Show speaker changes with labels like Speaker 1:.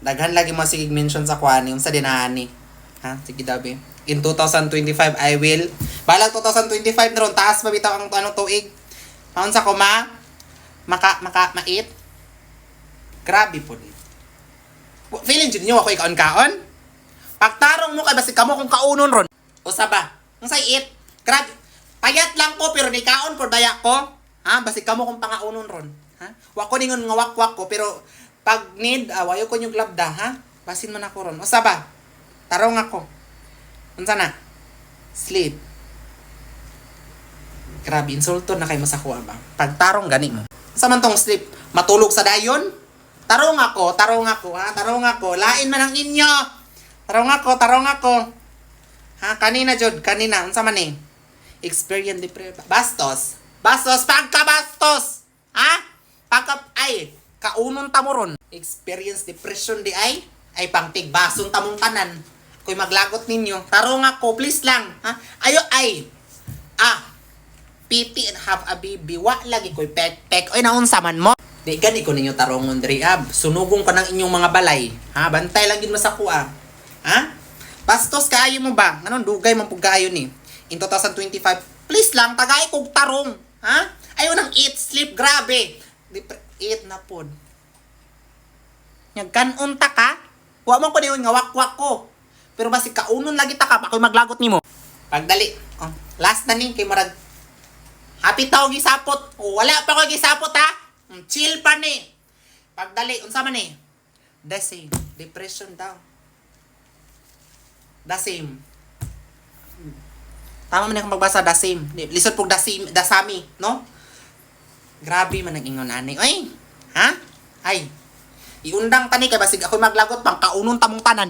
Speaker 1: Daghan lagi mo sige mention sa kuani sa dinani. Ha, sige dabi. In 2025 I will. Balag 2025 na ron taas pa bitaw ang anong tuig. Paunsa ko mait. Grabe po di. Feeling jud niyo ako ikaon-kaon. Pagtarong mo kay basig kamo kung kaunon ron. Usa ba? Unsay it? Grabe. Payat lang ko pero ni kaon ko daya ko. Ha, basig kamo kung pangaunon ron. Ha? Wa ko ningon nga wakwak ko pero pag need wayo ko yung labda ha. Basin man ako ron. Usa ba? Tarong ako. Unsa na? Sleep. Grabe insulto na kay masakuha ba. Pagtarong gani mo. Sa man tong sleep, matulog sa dayon? Tarong ako ha, tarong ako. Lain man ang inyo. Tarong ako. Ha, kanina jud, kanina unsa man ni? Experience depression. Bastos, pagka-bastos. Ha? Kaunon ta mo ron. Experience depression di ay pangtigbason ta mong tanan. Koy maglagot ninyo. Tarong ako, please lang. Ha? Piti and have a baby. Wa lagi koy pek. Oy naunsa man mo? Di gani ko ninyo tarongon diri ab. Sunugong ko ng inyong mga balay. Ha? Bantay lang gid mo sa kuha. Ha? Bastos kaayo mo ba? Nganon dugay man pug kaayo ni. In 2025, please lang tagay kog tarong. Ha? Ayo nang eat, sleep, grabe. Eat na pod. Kanon ta ka? Wa man ko niyon nga wakwak ko. Pero basi kaunon lagi ta ka, ako'y maglagot nimo. Pagdali. Oh, last na ning kay marag happy taw gisapot. Oh, wala pa ko gisapot ha. Chill pa ni. Pagdali unsa man ni? The same. Depression daw. The same. Tama man akong magbasa the same. Lisod pug the same, the sami, no? Grabe man ang ingon ani. Oy. Ha? Ay. Iundang tani kay basig ako'y maglagot pang kaunon tamong tanan.